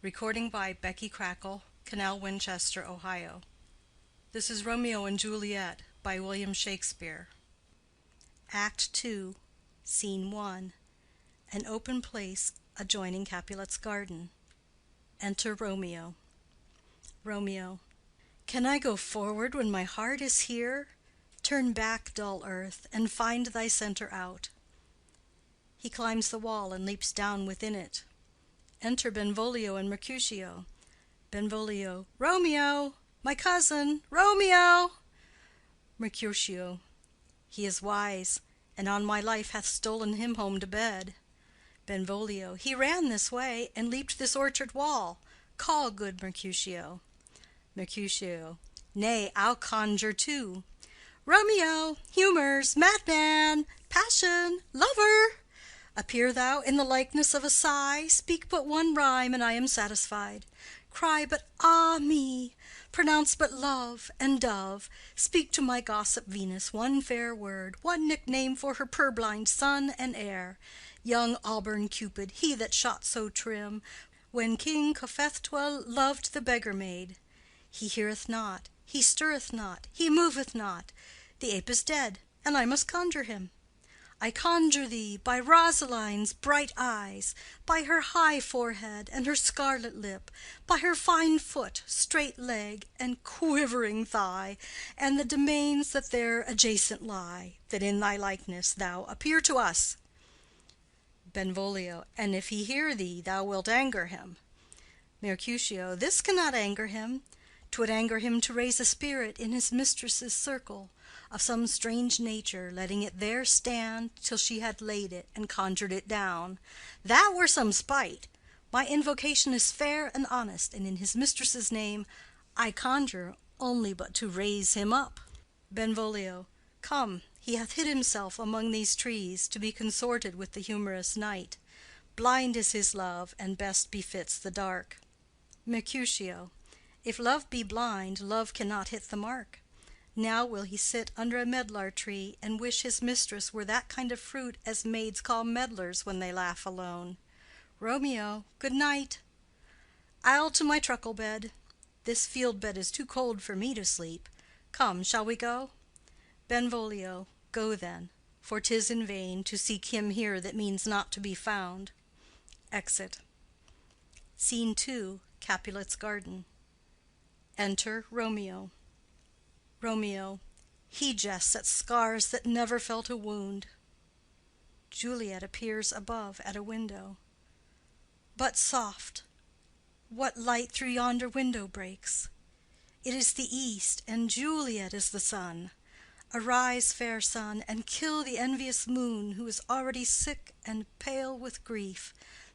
Recording by Becky Crackel, Canal Winchester, Ohio. This is Romeo and Juliet by William Shakespeare. Act 2, Scene 1. An open place adjoining Capulet's garden. Enter Romeo. Romeo. Can I go forward when my heart is here? Turn back, dull earth, and find thy centre out. He climbs the wall and leaps down within it. Enter Benvolio and Mercutio. Benvolio. Romeo! My cousin! Romeo! Mercutio. He is wise, and on my life hath stolen him home to bed. Benvolio. He ran this way, and leaped this orchard wall. Call, good Mercutio. Mercutio. Nay, I'll conjure too. Romeo! Humours! Madman! Passion! Lover! Appear thou in the likeness of a sigh, speak but one rhyme, and I am satisfied. Cry but ah me, pronounce but love and dove, speak to my gossip Venus one fair word, one nickname for her purblind son and heir, young auburn Cupid, he that shot so trim, when King Cophetua loved the beggar maid. He heareth not, he stirreth not, he moveth not. The ape is dead, and I must conjure him. I conjure thee by Rosaline's bright eyes, by her high forehead and her scarlet lip, by her fine foot, straight leg, and quivering thigh, and the domains that there adjacent lie, that in thy likeness thou appear to us. Benvolio. And if he hear thee, thou wilt anger him. Mercutio. This cannot anger him. 'Twould anger him to raise a spirit in his mistress's circle, of some strange nature, letting it there stand till she had laid it and conjured it down. That were some spite. My invocation is fair and honest, and in his mistress's name I conjure only but to raise him up. Benvolio. Come, he hath hid himself among these trees, to be consorted with the humorous night. Blind is his love, and best befits the dark. Mercutio. If love be blind, love cannot hit the mark. Now will he sit under a medlar tree, and wish his mistress were that kind of fruit as maids call medlars when they laugh alone. Romeo, good night. I'll to my truckle bed. This field bed is too cold for me to sleep. Come, shall we go? Benvolio. Go then, for 'tis in vain to seek him here that means not to be found. Exit. Scene 2. Capulet's garden. Enter Romeo. Romeo. He jests at scars that never felt a wound. Juliet appears above at a window. But soft! What light through yonder window breaks? It is the east, and Juliet is the sun. Arise, fair sun, and kill the envious moon, who is already sick and pale with grief,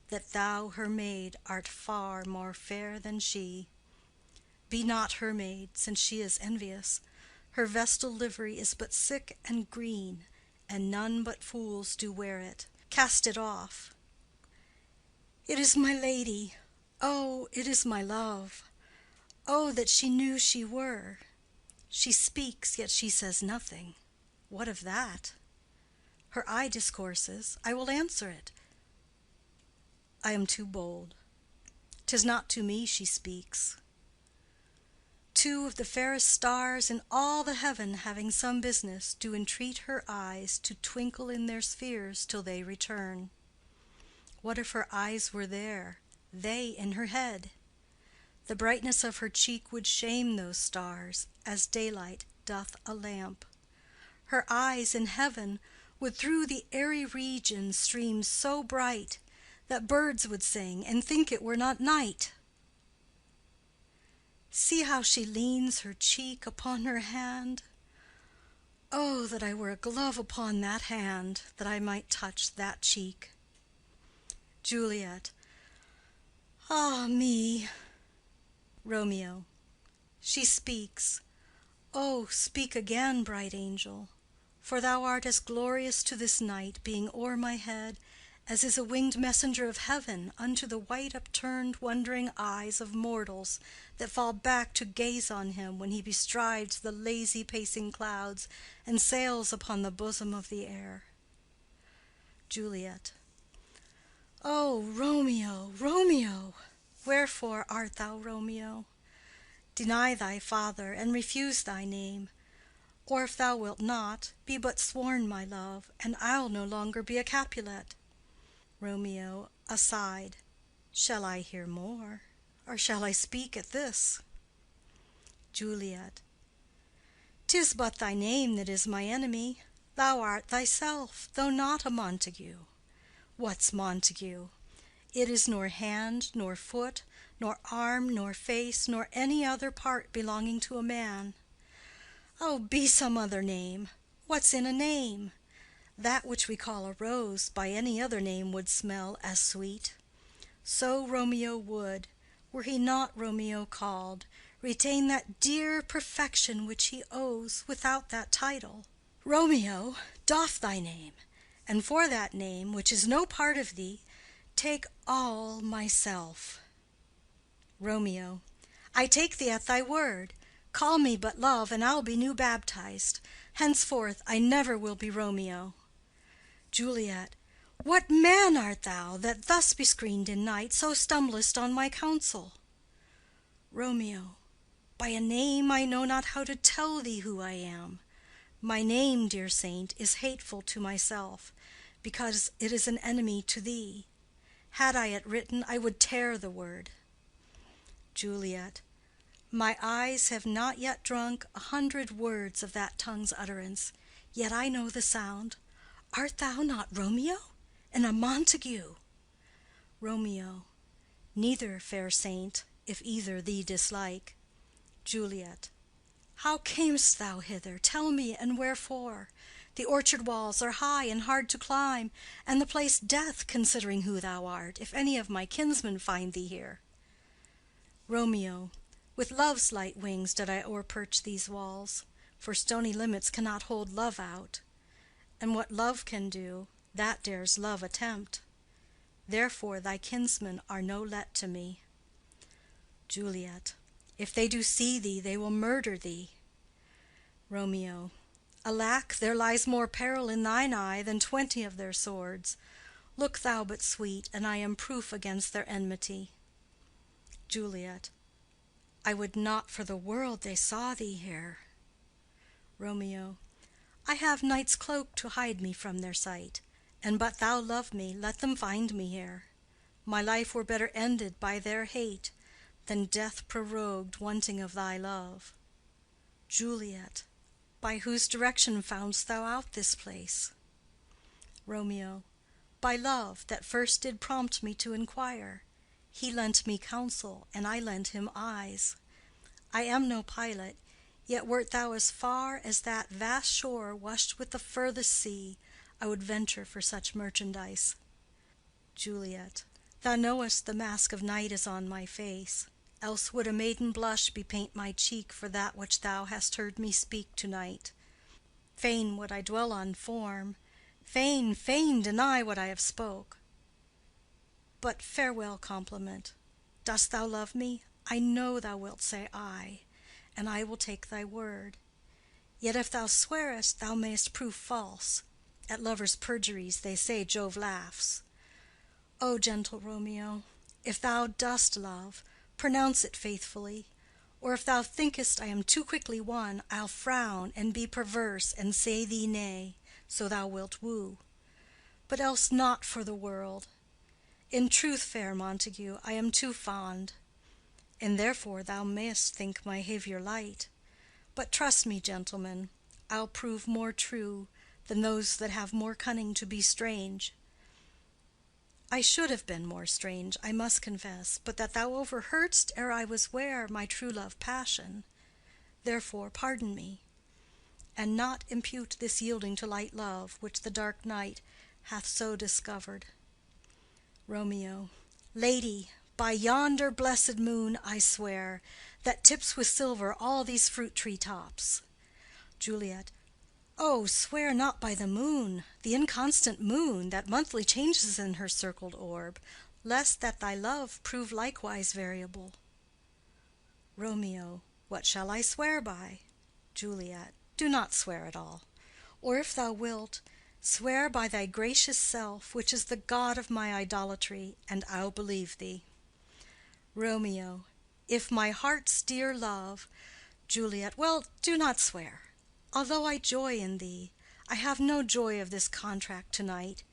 that thou, her maid, art far more fair than she. Be not her maid, since she is envious. Her vestal livery is but sick and green, and none but fools do wear it. Cast it off. It is my lady. Oh, it is my love. Oh, that she knew she were. She speaks, yet she says nothing. What of that? Her eye discourses. I will answer it. I am too bold. 'Tis not to me she speaks. Two of the fairest stars in all the heaven, having some business, do entreat her eyes to twinkle in their spheres till they return. What if her eyes were there, they in her head? The brightness of her cheek would shame those stars, as daylight doth a lamp. Her eyes in heaven would through the airy region stream so bright, that birds would sing and think it were not night. See how she leans her cheek upon her hand. Oh, that I were a glove upon that hand, that I might touch that cheek. Juliet. Ah me! Romeo. She speaks. Oh, speak again, bright angel, for thou art as glorious to this night, being o'er my head, as is a winged messenger of heaven unto the white upturned wondering eyes of mortals that fall back to gaze on him when he bestrides the lazy pacing clouds and sails upon the bosom of the air. Juliet. Oh, Romeo, Romeo! Wherefore art thou Romeo? Deny thy father, and refuse thy name. Or if thou wilt not, be but sworn my love, and I'll no longer be a Capulet. Romeo aside. Shall I hear more, or shall I speak at this? Juliet. 'Tis but thy name that is my enemy. Thou art thyself, though not a Montague. What's Montague? It is nor hand, nor foot, nor arm, nor face, nor any other part belonging to a man. Oh, be some other name. What's in a name? That which we call a rose by any other name would smell as sweet. So Romeo would, were he not Romeo called, retain that dear perfection which he owes without that title. Romeo, doff thy name, and for that name, which is no part of thee, take all myself. Romeo. I take thee at thy word. Call me but love, and I'll be new baptized. Henceforth I never will be Romeo. Juliet. What man art thou, that thus bescreened in night so stumblest on my counsel? Romeo. By a name I know not how to tell thee who I am. My name, dear saint, is hateful to myself, because it is an enemy to thee. Had I it written, I would tear the word. Juliet. My eyes have not yet drunk 100 words of that tongue's utterance, yet I know the sound. Art thou not Romeo, and a Montague? Romeo. Neither, fair saint, if either thee dislike. Juliet. How camest thou hither? Tell me, and wherefore? The orchard walls are high and hard to climb, and the place death, considering who thou art, if any of my kinsmen find thee here. Romeo. With love's light wings did I o'erperch these walls, for stony limits cannot hold love out. And what love can do, that dares love attempt. Therefore thy kinsmen are no let to me. Juliet. If they do see thee, they will murder thee. Romeo. Alack, there lies more peril in thine eye than 20 of their swords. Look thou but sweet, and I am proof against their enmity. Juliet. I would not for the world they saw thee here. Romeo. I have night's cloak to hide me from their sight, and but thou love me, let them find me here. My life were better ended by their hate than death prorogued wanting of thy love. Juliet. By whose direction foundst thou out this place? Romeo. By love, that first did prompt me to inquire. He lent me counsel, and I lent him eyes. I am no pilot, yet wert thou as far as that vast shore washed with the furthest sea, I would venture for such merchandise. Juliet. Thou knowest the mask of night is on my face, else would a maiden blush bepaint my cheek for that which thou hast heard me speak to-night. Fain would I dwell on form, fain deny what I have spoke. But farewell compliment. Dost thou love me? I know thou wilt say aye, and I will take thy word. Yet if thou swearest, thou mayst prove false. At lovers' perjuries they say Jove laughs. O gentle Romeo, if thou dost love, pronounce it faithfully, or if thou thinkest I am too quickly won, I'll frown and be perverse and say thee nay, so thou wilt woo. But else not for the world. In truth, fair Montague, I am too fond, and therefore thou mayst think my haviour light. But trust me, gentleman, I'll prove more true than those that have more cunning to be strange. I should have been more strange, I must confess, but that thou overheardst ere I was ware my true love passion. Therefore pardon me, and not impute this yielding to light love, which the dark night hath so discovered. Romeo. Lady, by yonder blessed moon I swear, that tips with silver all these fruit-tree tops. Juliet. Oh, swear not by the moon, the inconstant moon, that monthly changes in her circled orb, lest that thy love prove likewise variable. Romeo. What shall I swear by? Juliet. Do not swear at all. Or if thou wilt, swear by thy gracious self, which is the god of my idolatry, and I'll believe thee. Romeo. If my heart's dear love. Juliet. Well, do not swear. Although I joy in thee, I have no joy of this contract to-night.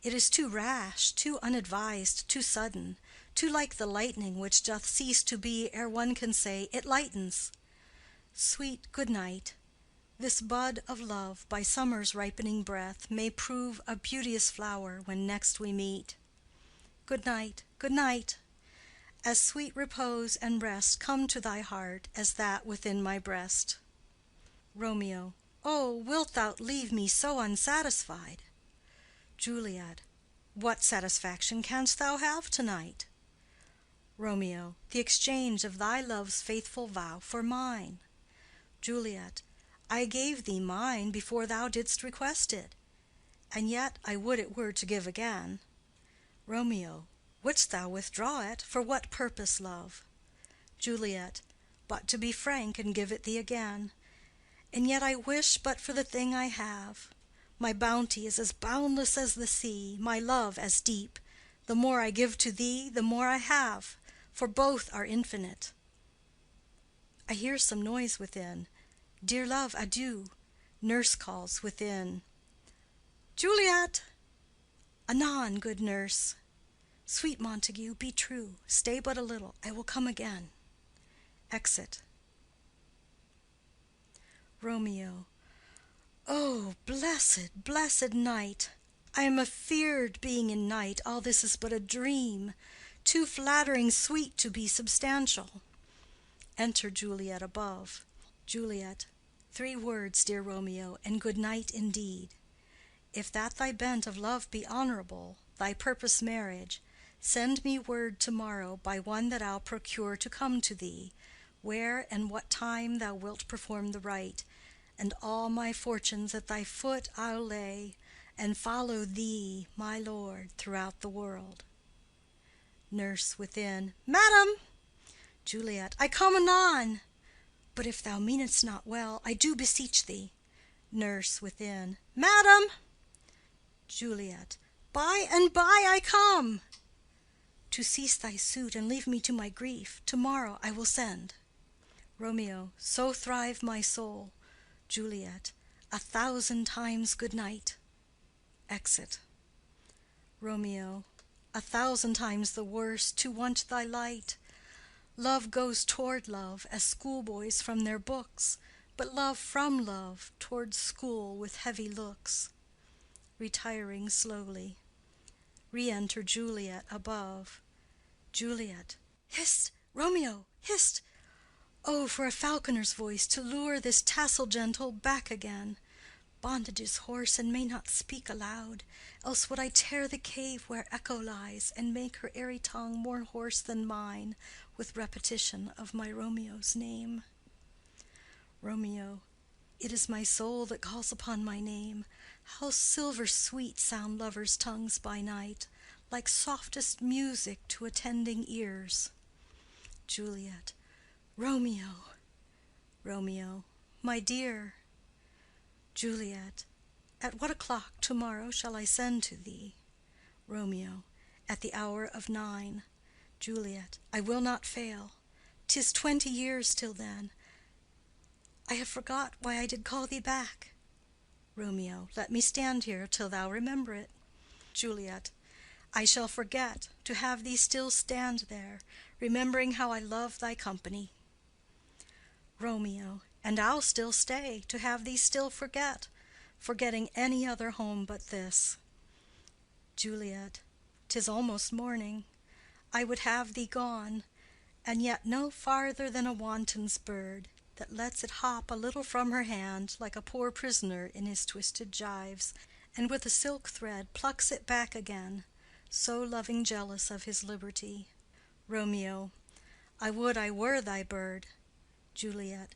It is too rash, too unadvised, too sudden, too like the lightning which doth cease to be ere one can say, it lightens. Sweet good night. This bud of love by summer's ripening breath may prove a beauteous flower when next we meet. Good night, good night. As sweet repose and rest come to thy heart as that within my breast. Romeo. Oh, wilt thou leave me so unsatisfied? Juliet. What satisfaction canst thou have to-night? Romeo. The exchange of thy love's faithful vow for mine. Juliet. I gave thee mine before thou didst request it, and yet I would it were to give again. Romeo. Wouldst thou withdraw it? For what purpose, love? Juliet. But to be frank and give it thee again. And yet I wish but for the thing I have. My bounty is as boundless as the sea, my love as deep. The more I give to thee, the more I have, for both are infinite. I hear some noise within. Dear love, adieu. Nurse calls within. Juliet! Anon, good nurse. Sweet Montague, be true. Stay but a little. I will come again. Exit. Romeo. Oh, blessed, blessed night! I am afeard being in night, all this is but a dream, too flattering sweet to be substantial. Enter Juliet above. Juliet. 3 words, dear Romeo, and good night indeed. If that thy bent of love be honorable, thy purpose marriage, send me word to-morrow by one that I'll procure to come to thee, where and what time thou wilt perform the rite, and all my fortunes at thy foot I'll lay, and follow thee, my lord, throughout the world. Nurse within. Madam! Juliet. I come anon. But if thou meanest not well, I do beseech thee. Nurse within. Madam! Juliet. By and by I come. To cease thy suit and leave me to my grief, to-morrow I will send. Romeo. So thrive my soul. Juliet. 1,000 times good night. Exit. Romeo. 1,000 times the worse to want thy light. Love goes toward love as schoolboys from their books, but love from love toward school with heavy looks. Retiring slowly. Re-enter Juliet above. Juliet. Hist! Romeo! Hist! Oh, for a falconer's voice to lure this tassel gentle back again! Bondage is hoarse and may not speak aloud, else would I tear the cave where Echo lies, and make her airy tongue more hoarse than mine with repetition of my Romeo's name. Romeo. It is my soul that calls upon my name. How silver sweet sound lovers' tongues by night, like softest music to attending ears. Juliet. Romeo! Romeo. My dear. Juliet. At what o'clock to-morrow shall I send to thee? Romeo. At the hour of 9. Juliet. I will not fail. 'Tis 20 years till then. I have forgot why I did call thee back. Romeo. Let me stand here till thou remember it. Juliet. I shall forget to have thee still stand there, remembering how I love thy company. Romeo. And I'll still stay to have thee still forget, forgetting any other home but this. Juliet. 'Tis almost morning. I would have thee gone, and yet no farther than a wanton's bird, that lets it hop a little from her hand, like a poor prisoner in his twisted gyves, and with a silk thread plucks it back again, so loving jealous of his liberty. Romeo. I would I were thy bird. Juliet.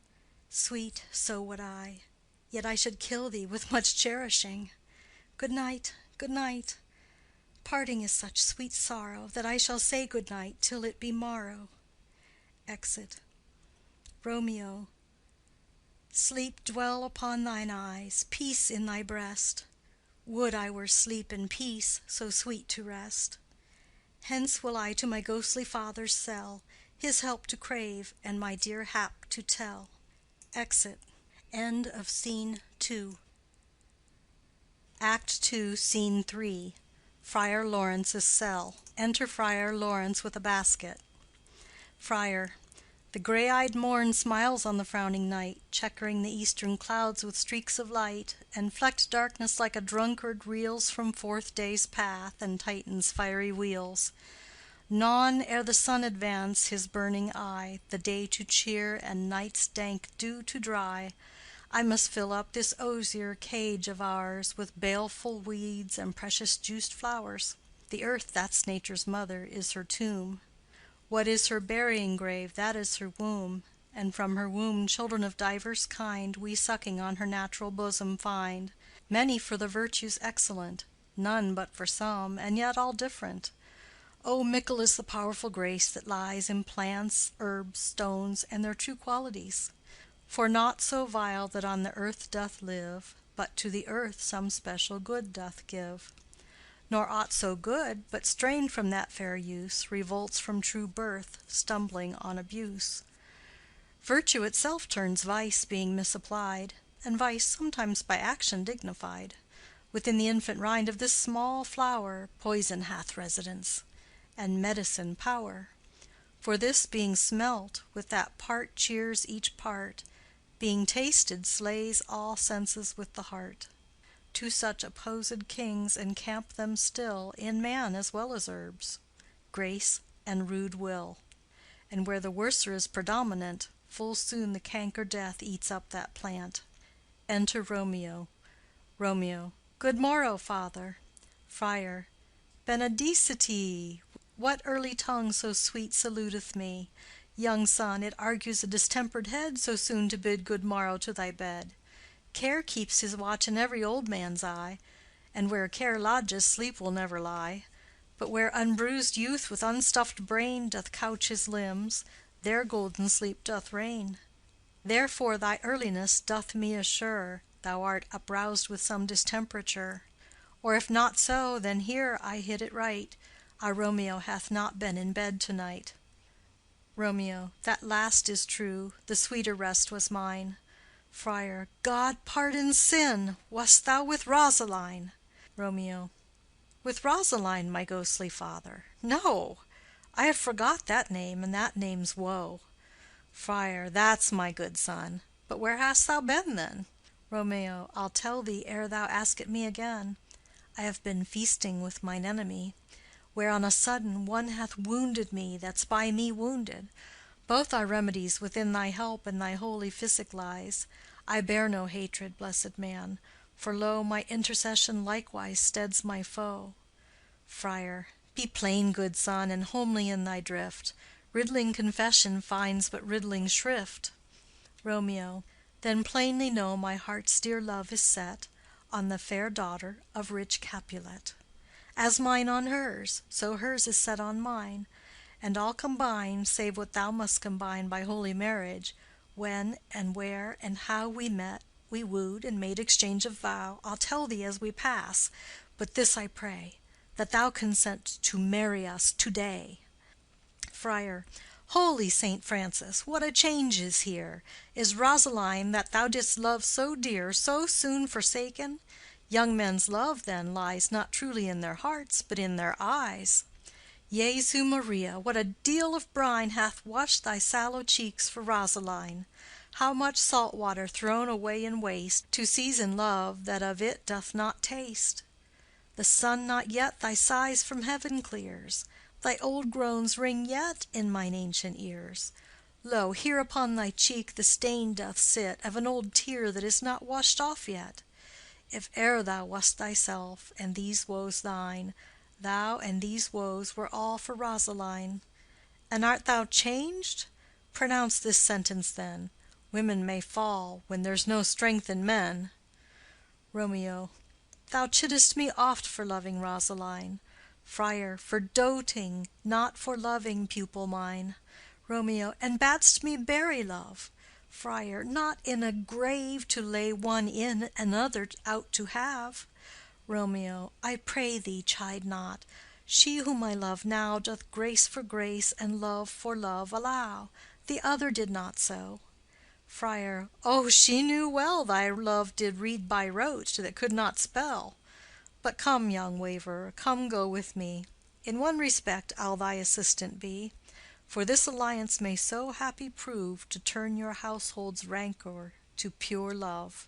Sweet, so would I. Yet I should kill thee with much cherishing. Good night, good night. Parting is such sweet sorrow, that I shall say good night till it be morrow. Exit. Romeo. Sleep dwell upon thine eyes, peace in thy breast. Would I were sleep and peace, so sweet to rest. Hence will I to my ghostly father's cell, his help to crave, and my dear hap to tell. Exit. End of Scene 2. Act 2, Scene 3. Friar Lawrence's cell. Enter Friar Lawrence with a basket. Friar. The gray-eyed morn smiles on the frowning night, checkering the eastern clouds with streaks of light, and flecked darkness like a drunkard reels from forth day's path and Titan's fiery wheels. Non ere the sun advance his burning eye, the day to cheer and night's dank dew to dry, I must fill up this osier cage of ours with baleful weeds and precious juiced flowers. The earth, that's nature's mother, is her tomb. What is her burying grave? That is her womb. And from her womb children of divers kind we sucking on her natural bosom find. Many for the virtues excellent, none but for some, and yet all different. O mickle is the powerful grace that lies in plants, herbs, stones, and their true qualities. For naught so vile that on the earth doth live, but to the earth some special good doth give. Nor aught so good, but strained from that fair use, revolts from true birth, stumbling on abuse. Virtue itself turns vice, being misapplied, and vice sometimes by action dignified. Within the infant rind of this small flower poison hath residence, and medicine power. For this being smelt, with that part cheers each part, being tasted slays all senses with the heart. Two such opposed kings encamp them still in man as well as herbs, grace and rude will. And where the worser is predominant, full soon the canker death eats up that plant. Enter Romeo. Romeo. Good morrow, father. Friar. Benedicite! What early tongue so sweet saluteth me? Young son, it argues a distempered head so soon to bid good morrow to thy bed. Care keeps his watch in every old man's eye, and where care lodges sleep will never lie. But where unbruised youth with unstuffed brain doth couch his limbs, there golden sleep doth reign. Therefore thy earliness doth me assure thou art uproused with some distemperature. Or if not so, then here I hit it right, our Romeo hath not been in bed to-night. Romeo. That last is true, the sweeter rest was mine. Friar. God pardon sin! Wast thou with Rosaline? Romeo. With Rosaline, my ghostly father? No! I have forgot that name, and that name's woe. Friar. That's my good son. But where hast thou been then? Romeo. I'll tell thee ere thou ask it me again. I have been feasting with mine enemy, where on a sudden one hath wounded me that's by me wounded. Both our remedies within thy help and thy holy physic lies. I bear no hatred, blessed man, for lo, my intercession likewise steads my foe. Friar. Be plain, good son, and homely in thy drift. Riddling confession finds but riddling shrift. Romeo. Then plainly know my heart's dear love is set on the fair daughter of rich Capulet. As mine on hers, so hers is set on mine, and all combine, save what thou must combine by holy marriage, when and where and how we met, we wooed and made exchange of vow, I'll tell thee as we pass, but this I pray, that thou consent to marry us to-day. Friar. Holy Saint Francis, what a change is here! Is Rosaline, that thou didst love so dear, so soon forsaken? Young men's love, then, lies not truly in their hearts, but in their eyes. Jesu Maria, what a deal of brine hath washed thy sallow cheeks for Rosaline! How much salt water thrown away in waste, to season love that of it doth not taste! The sun not yet thy sighs from heaven clears, thy old groans ring yet in mine ancient ears. Lo, here upon thy cheek the stain doth sit of an old tear that is not washed off yet. If e'er thou wast thyself, and these woes thine, thou and these woes were all for Rosaline. And art thou changed? Pronounce this sentence then: women may fall when there's no strength in men. Romeo. Thou chidest me oft for loving Rosaline. Friar. For doting, not for loving, pupil mine. Romeo. And bad'st me bury love. Friar. Not in a grave to lay one in, another out to have. Romeo. I pray thee, chide not. She whom I love now doth grace for grace and love for love allow. The other did not so. Friar. Oh, she knew well thy love did read by rote that could not spell. But come, young waverer, come go with me. In one respect I'll thy assistant be, for this alliance may so happy prove to turn your household's rancour to pure love.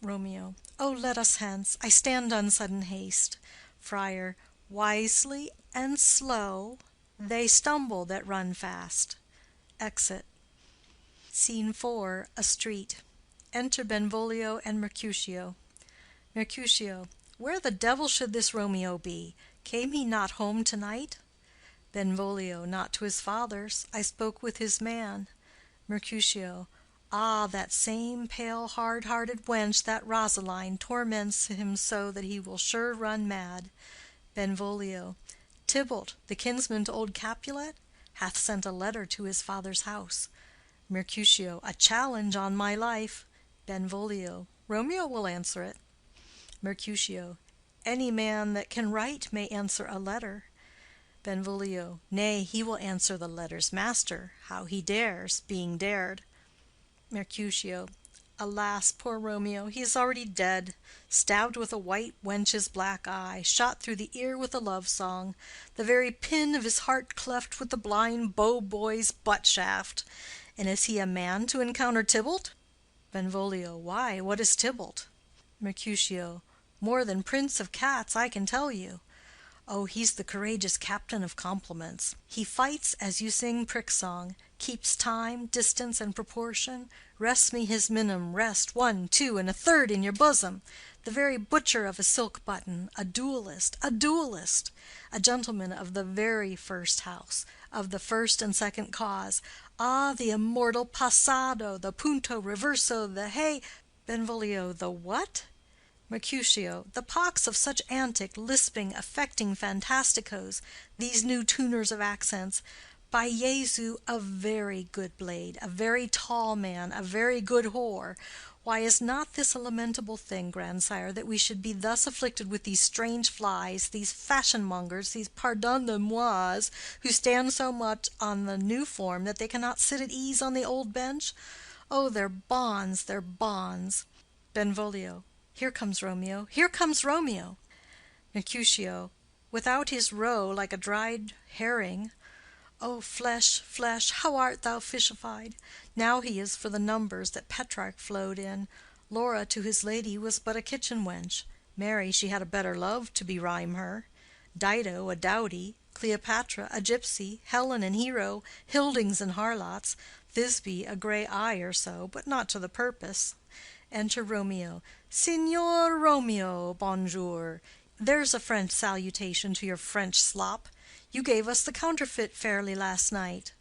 Romeo. Oh, let us hence. I stand on sudden haste. Friar. Wisely and slow. They stumble that run fast. Exit. Scene 4. A street. Enter Benvolio and Mercutio. Mercutio. Where the devil should this Romeo be? Came he not home to-night? Benvolio. Not to his father's. I spoke with his man. Mercutio. Ah, that same pale hard-hearted wench, that Rosaline, torments him so that he will sure run mad. Benvolio. Tybalt, the kinsman to old Capulet, hath sent a letter to his father's house. Mercutio. A challenge on my life. Benvolio. Romeo will answer it. Mercutio. Any man that can write may answer a letter. Benvolio. Nay, he will answer the letter's master, how he dares, being dared. Mercutio. Alas, poor Romeo, he is already dead, stabbed with a white wench's black eye, shot through the ear with a love song, the very pin of his heart cleft with the blind bow boy's butt shaft. And is he a man to encounter Tybalt? Benvolio. Why, what is Tybalt? Mercutio. More than prince of cats, I can tell you. Oh, he's the courageous captain of compliments. He fights as you sing prick song, keeps time, distance, and proportion, rests me his minim, rest, 1, 2, and a third in your bosom, the very butcher of a silk button, a duellist, a gentleman of the very first house, of the first and second cause. Ah, the immortal passado, the punto reverso, the hey— Benvolio. The what? Mercutio. The pox of such antic, lisping, affecting fantasticos, these new tuners of accents. By Jesu, a very good blade, a very tall man, a very good whore. Why, is not this a lamentable thing, grandsire, that we should be thus afflicted with these strange flies, these fashion-mongers, these pardon-the-mois, who stand so much on the new form that they cannot sit at ease on the old bench? Oh, their bonds, their bonds! Benvolio. Here comes Romeo, here comes Romeo. Mercutio. Without his roe, like a dried herring. O flesh, flesh, how art thou fishified! Now he is for the numbers that Petrarch flowed in. Laura to his lady was but a kitchen wench. Mary, she had a better love to berhyme her. Dido, a dowdy. Cleopatra, a gypsy. Helen and Hero, Hildings and harlots. Thisbe, a grey eye or so, but not to the purpose. Enter Romeo. Signor Romeo, bonjour. There's a French salutation to your French slop. You gave us the counterfeit fairly last night.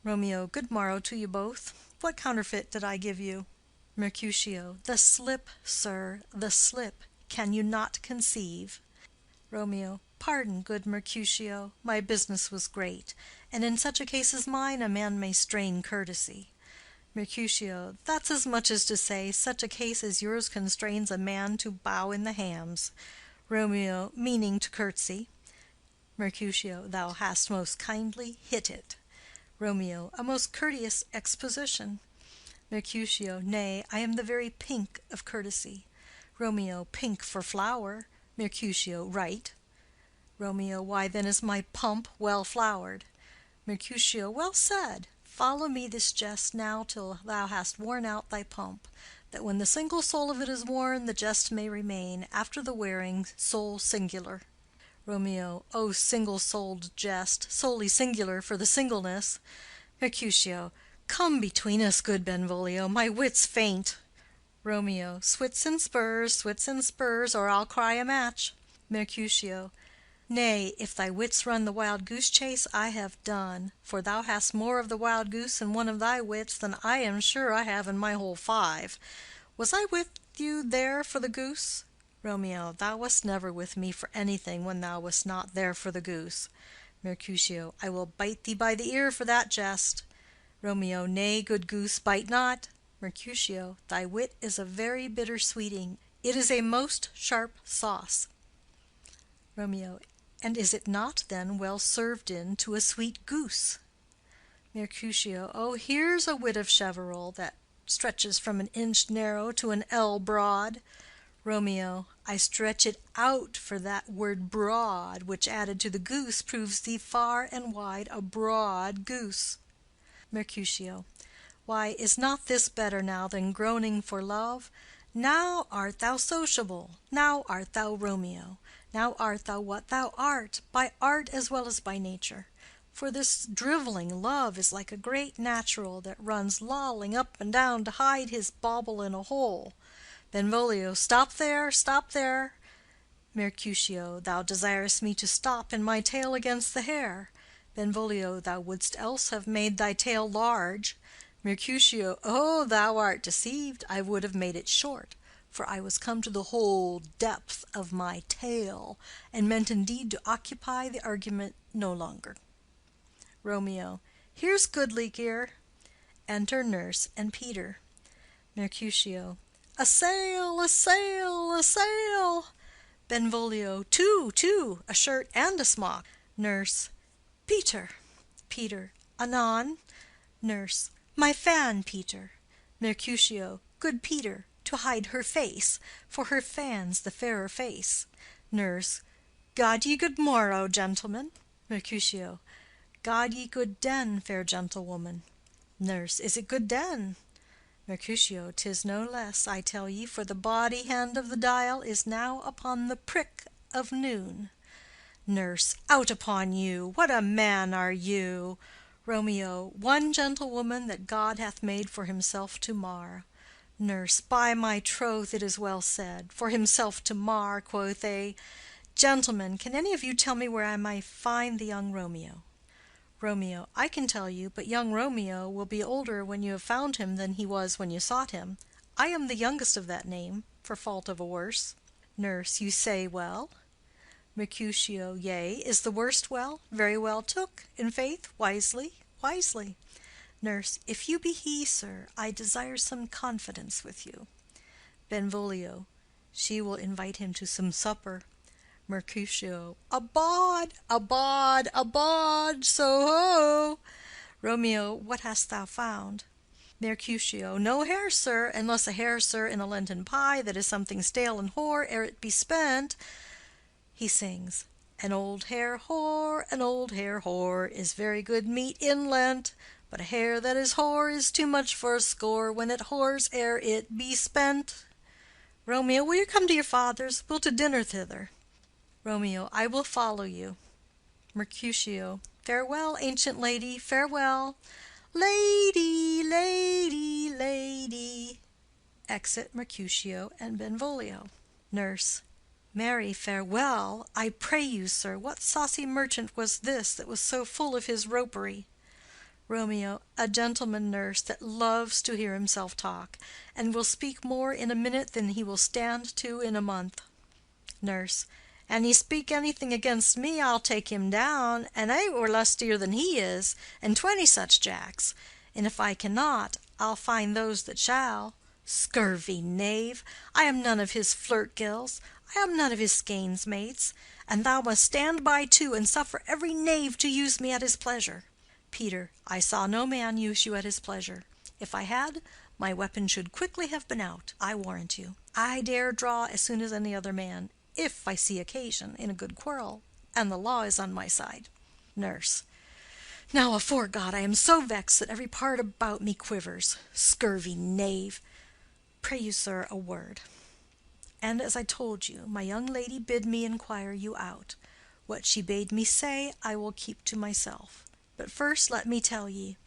Romeo. Good morrow to you both. What counterfeit did I give you? Mercutio. The slip, sir, the slip. Can you not conceive? Romeo. Pardon, good Mercutio, my business was great, and in such a case as mine a man may strain courtesy. Mercutio. That's as much as to say, such a case as yours constrains a man to bow in the hams. Romeo, meaning to curtsy. Mercutio. Thou hast most kindly hit it. Romeo. A most courteous exposition. Mercutio. Nay, I am the very pink of courtesy. Romeo. Pink for flower. Mercutio. Right. Romeo. Why, then is my pump well flowered. Mercutio. Well said. Follow me this jest now till thou hast worn out thy pump, that when the single soul of it is worn, the jest may remain, after the wearing, soul singular. Romeo. O single-souled jest, solely singular for the singleness. Mercutio. Come between us, good Benvolio, my wits faint. Romeo. Swits and spurs, or I'll cry a match. Mercutio. Nay, if thy wits run the wild goose chase, I have done, for thou hast more of the wild goose in one of thy wits than I am sure I have in my whole 5. Was I with you there for the goose? Romeo. Thou wast never with me for anything when thou wast not there for the goose. Mercutio. I will bite thee by the ear for that jest. Romeo. Nay, good goose, bite not. Mercutio. Thy wit is a very bitter sweeting. It is a most sharp sauce. Romeo. And is it not then well served in to a sweet goose? Mercutio. Oh, here's a wit of Cheverel that stretches from an inch narrow to an ell broad. Romeo. I stretch it out for that word broad, which added to the goose proves thee far and wide a broad goose. Mercutio. Why, is not this better now than groaning for love? Now art thou sociable, now art thou Romeo, now art thou what thou art, by art as well as by nature. For this driveling love is like a great natural that runs lolling up and down to hide his bauble in a hole. Benvolio. Stop there, stop there. Mercutio. Thou desirest me to stop in my tail against the hair. Benvolio. Thou wouldst else have made thy tail large. Mercutio. Oh, thou art deceived. I would have made it short, for I was come to the whole depth of my tail, and meant indeed to occupy the argument no longer. Romeo. Here's goodly gear. Enter Nurse and Peter. Mercutio. A sail, a sail, a sail. Benvolio. Two, two, a shirt and a smock. Nurse. Peter. Peter. Anon. Nurse. My fan, Peter. Mercutio. Good Peter, to hide her face, for her fan's the fairer face. Nurse. God ye good morrow, gentlemen. Mercutio. God ye good den, fair gentlewoman. Nurse. Is it good den? Mercutio. 'Tis no less, I tell ye, for the body hand of the dial is now upon the prick of noon. Nurse. Out upon you! What a man are you! Romeo. One gentlewoman that God hath made for himself to mar. Nurse. By my troth, it is well said. For himself to mar, quoth they. Gentlemen, can any of you tell me where I may find the young Romeo? Romeo. I can tell you, but young Romeo will be older when you have found him than he was when you sought him. I am the youngest of that name, for fault of a worse. Nurse. You say well? Mercutio. Yea, is the worst well? Very well took, in faith, wisely, wisely. Nurse. If you be he, sir, I desire some confidence with you. Benvolio. She will invite him to some supper. Mercutio. A bod, a bod, a bod, so ho. Romeo. What hast thou found? Mercutio. No hare, sir, unless a hare, sir, in a Lenten pie that is something stale and hoar ere it be spent. He sings. An old hare whore, an old hare whore, is very good meat in Lent, but a hare that is hoar is too much for a score when it whores ere it be spent. Romeo. Will you come to your father's? We'll to dinner thither. Romeo. I will follow you. Mercutio. Farewell, ancient lady, farewell. Lady, lady, lady. Exit Mercutio and Benvolio. Nurse. Marry, farewell. I pray you, sir, what saucy merchant was this that was so full of his ropery? Romeo. A gentleman, nurse, that loves to hear himself talk, and will speak more in a minute than he will stand to in a month. Nurse. An he speak anything against me, I'll take him down, and 8 were lustier than he is, and 20 such jacks. And if I cannot, I'll find those that shall. Scurvy knave! I am none of his flirt gills, I am none of his skeins mates, and thou must stand by too, and suffer every knave to use me at his pleasure. Peter. I saw no man use you at his pleasure. If I had, my weapon should quickly have been out, I warrant you. I dare draw as soon as any other man, if I see occasion, in a good quarrel, and the law is on my side. Nurse. Now, afore God, I am so vexed that every part about me quivers. Scurvy knave! Pray you, sir, a word. And as I told you, my young lady bid me inquire you out. What she bade me say, I will keep to myself. But first let me tell ye,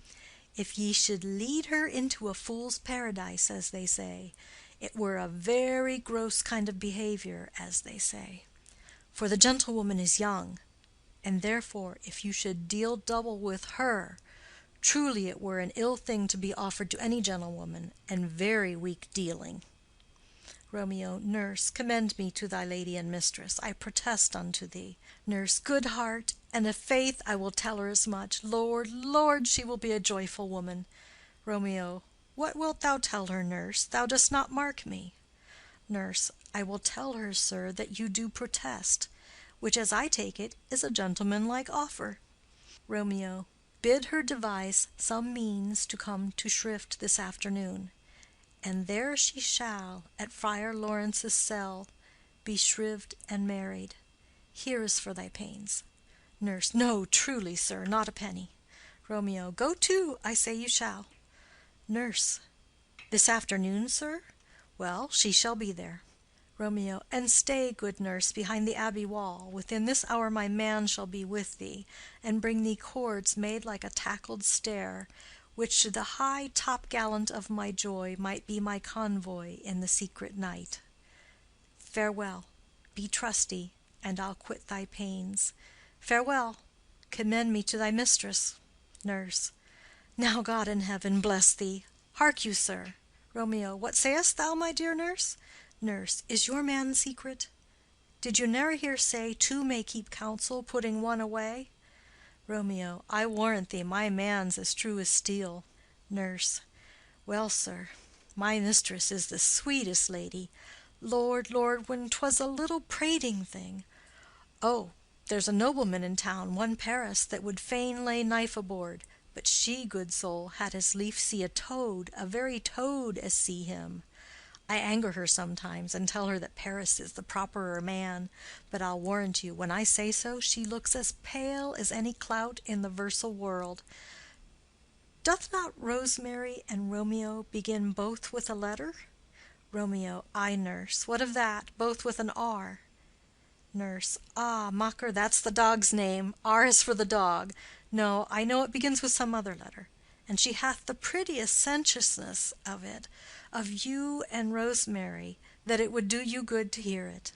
if ye should lead her into a fool's paradise, as they say, it were a very gross kind of behavior, as they say. For the gentlewoman is young, and therefore if you should deal double with her, truly it were an ill thing to be offered to any gentlewoman, and very weak dealing. Romeo. Nurse, commend me to thy lady and mistress, I protest unto thee. Nurse. Good heart, and of faith I will tell her as much. Lord, Lord, she will be a joyful woman. Romeo. What wilt thou tell her, nurse? Thou dost not mark me. Nurse. I will tell her, sir, that you do protest. which, as I take it, is a gentlemanlike offer. Romeo, bid her devise some means to come to Shrift this afternoon, and there she shall, at Friar Lawrence's cell, be shrived and married. Here is for thy pains. Nurse. No, truly, sir, not a penny. Romeo. Go to, I say you shall. Nurse. This afternoon, sir? Well, she shall be there. Romeo. And stay, good nurse, behind the abbey wall. Within this hour my man shall be with thee, and bring thee cords made like a tackled stair, which to the high top-gallant of my joy might be my convoy in the secret night. Farewell. Be trusty, and I'll quit thy pains. Farewell. Commend me to thy mistress. Nurse. Now God in heaven bless thee. Hark you, sir. Romeo. What sayest thou, my dear nurse? Nurse. Is your man secret? Did you ne'er hear say two may keep counsel, putting one away? Romeo. I warrant thee my man's as true as steel. Nurse. Well, sir, my mistress is the sweetest lady. Lord, Lord, when 'twas a little prating thing. Oh, there's a nobleman in town, one Paris, that would fain lay knife aboard, but she, good soul, had as lief see a toad, a very toad, as see him. I anger her sometimes, and tell her that Paris is the properer man, but I'll warrant you, when I say so, she looks as pale as any clout in the versal world. Doth not Rosemary and Romeo begin both with a letter? Romeo. Ay, nurse. What of that? Both with an R. Nurse. Ah, mocker, that's the dog's name. R is for the dog. No, I know it begins with some other letter. And she hath the prettiest sensuousness of it, of you and Rosemary, that it would do you good to hear it.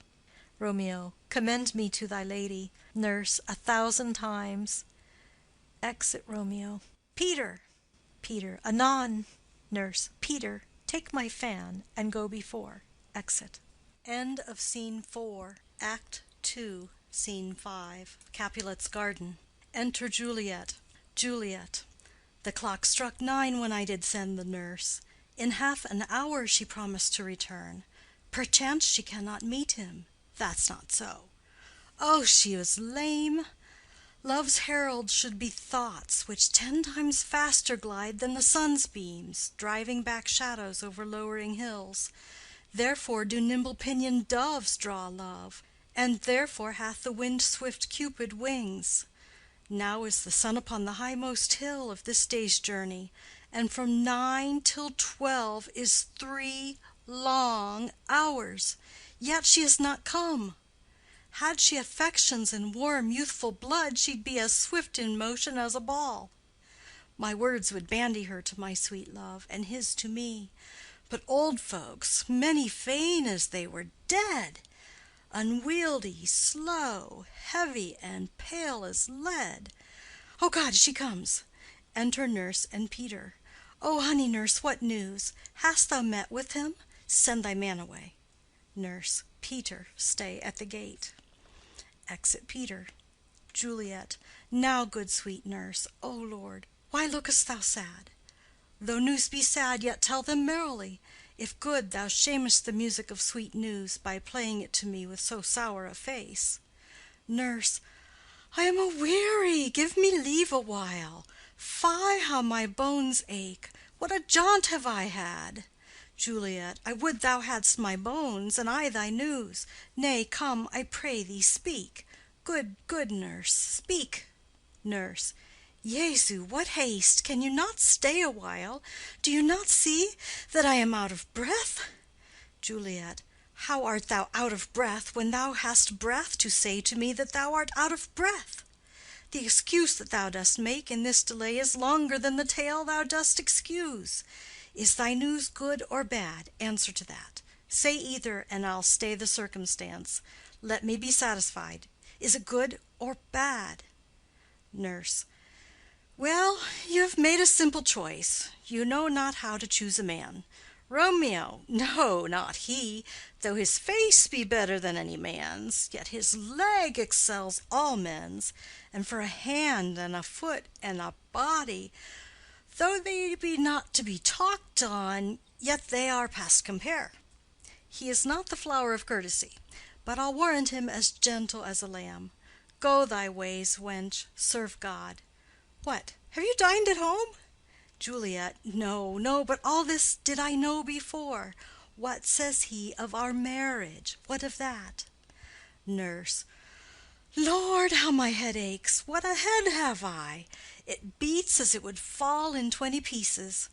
Romeo. Commend me to thy lady. Nurse. 1,000 times. Exit Romeo. Peter. Peter. Anon. Nurse. Peter, take my fan and go before. Exit. End of Scene 4, Act 2, Scene 5. Capulet's garden. Enter Juliet. Juliet. The clock struck 9 when I did send the nurse. In half an hour she promised to return. Perchance she cannot meet him. That's not so. Oh, she is lame. Love's herald should be thoughts which 10 times faster glide than the sun's beams, driving back shadows over lowering hills. Therefore do nimble-pinioned doves draw love, and therefore hath the wind-swift Cupid wings. Now is the sun upon the highmost hill of this day's journey, and from 9 till 12 is 3 long hours, yet she is not come. Had she affections and warm youthful blood, she'd be as swift in motion as a ball. My words would bandy her to my sweet love, and his to me. But old folks, many fain as they were dead, unwieldy, slow, heavy, and pale as lead. Oh God, she comes. Enter nurse and Peter. Oh, honey nurse, what news? Hast thou met with him? Send thy man away. Nurse. Peter, stay at the gate. Exit Peter. Juliet. Now, good sweet nurse, O Lord, why lookest thou sad? Though news be sad, yet tell them merrily. If good, thou shamest the music of sweet news by playing it to me with so sour a face. Nurse. I am a-weary, give me leave a while. Fie, how my bones ache! What a jaunt have I had! Juliet. I would thou hadst my bones, and I thy news. Nay, come, I pray thee, speak. Good nurse, speak. Nurse. Jesu, what haste! Can you not stay a while? Do you not see that I am out of breath? Juliet. How art thou out of breath, when thou hast breath to say to me that thou art out of breath? The excuse that thou dost make in this delay is longer than the tale thou dost excuse. Is thy news good or bad? Answer to that. Say either, and I'll stay the circumstance. Let me be satisfied. Is it good or bad? Nurse. Well, you have made a simple choice. You know not how to choose a man. Romeo, no, not he. Though his face be better than any man's, yet his leg excels all men's. And for a hand and a foot and a body, though they be not to be talked on, yet they are past compare. He is not the flower of courtesy, but I'll warrant him as gentle as a lamb. Go thy ways, wench, serve God. What, have you dined at home? Juliet. No, no, but all this did I know before. What says he of our marriage? What of that? Nurse. Lord, how my head aches! What a head have I! It beats as it would fall in 20 pieces.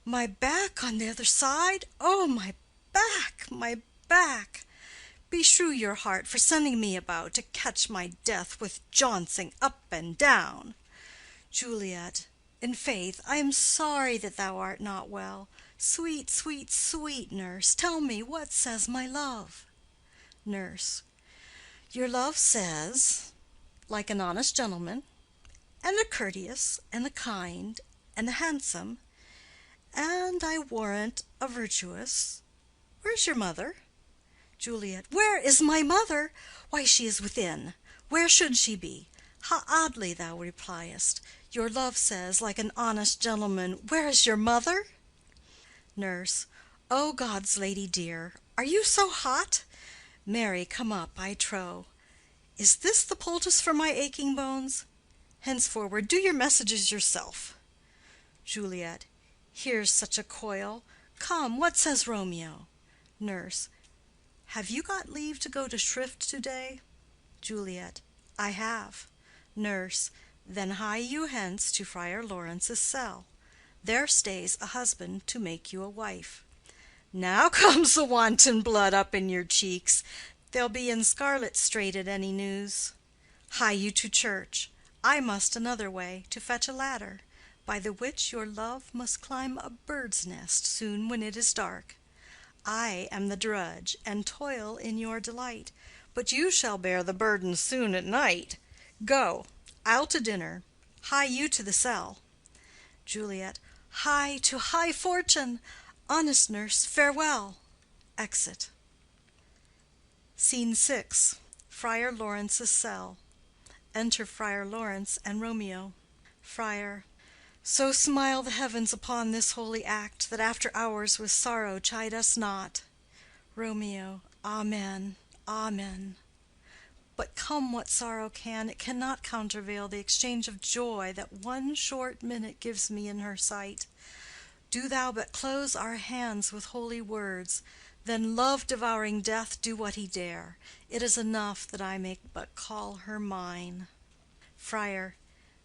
My back on the other side! Oh, my back, my back! Beshrew your heart for sending me about to catch my death with jouncing up and down. Juliet. In faith, I am sorry that thou art not well. Sweet, sweet, sweet nurse, tell me what says my love. Nurse. Your love says, like an honest gentleman, and a courteous, and a kind, and a handsome, and I warrant a virtuous. Where's your mother? Juliet. Where is my mother? Why, she is within. Where should she be? How oddly thou repliest. Your love says, like an honest gentleman, where is your mother? Nurse. O God's lady dear, are you so hot? Mary, come up, I trow. Is this the poultice for my aching bones? Henceforward do your messages yourself. Juliet. Here's such a coil. Come, what says Romeo? Nurse. Have you got leave to go to shrift to-day? Juliet. I have. Nurse. Then hie you hence to Friar Lawrence's cell. There stays a husband to make you a wife. Now comes the wanton blood up in your cheeks. They'll be in scarlet straight at any news. Hie you to church. I must another way, to fetch a ladder, by the which your love must climb a bird's nest soon when it is dark. I am the drudge, and toil in your delight, but you shall bear the burden soon at night. Go, I'll to dinner. Hie you to the cell. Juliet. Hie to high fortune! Honest nurse, farewell. Exit. Scene 6. Friar Lawrence's cell. Enter Friar Lawrence and Romeo. Friar. So smile the heavens upon this holy act, that after hours with sorrow chide us not. Romeo. Amen, amen. But come what sorrow can, it cannot countervail the exchange of joy that one short minute gives me in her sight. Do thou but close our hands with holy words, then love-devouring death do what he dare. It is enough that I may but call her mine. Friar.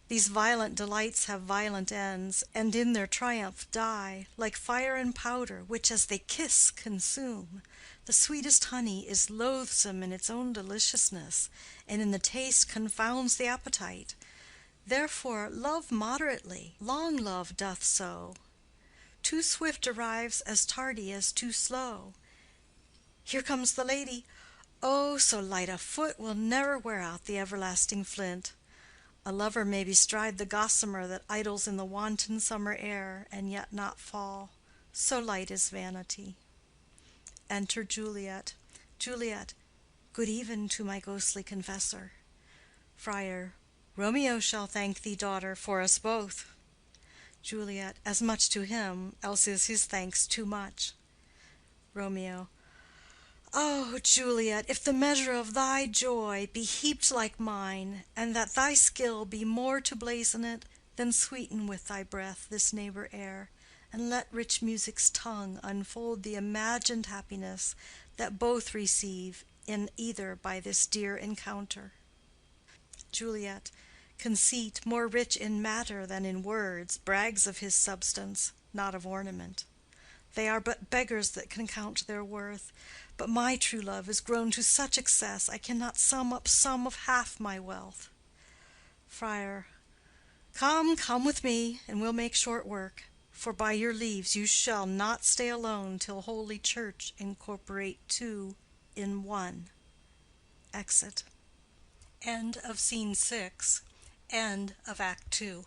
These violent delights have violent ends, and in their triumph die, like fire and powder, which as they kiss consume. The sweetest honey is loathsome in its own deliciousness, and in the taste confounds the appetite. Therefore love moderately, long love doth so. Too swift arrives as tardy as too slow. Here comes the lady. Oh, so light a foot will never wear out the everlasting flint. A lover may bestride the gossamer that idles in the wanton summer air, and yet not fall. So light is vanity. Enter Juliet. Juliet. Good even to my ghostly confessor. Friar. Romeo shall thank thee, daughter, for us both. Juliet. As much to him, else is his thanks too much. Romeo. Oh, Juliet, if the measure of thy joy be heaped like mine, and that thy skill be more to blazon it, then sweeten with thy breath this neighbor air, and let rich music's tongue unfold the imagined happiness that both receive in either by this dear encounter. Juliet. Conceit, more rich in matter than in words, brags of his substance, not of ornament. They are but beggars that can count their worth. But my true love is grown to such excess, I cannot sum up sum of half my wealth. Friar. Come, come with me, and we'll make short work. For by your leaves you shall not stay alone till Holy Church incorporate two in one. Exit. End of Scene 6. End of Act 2.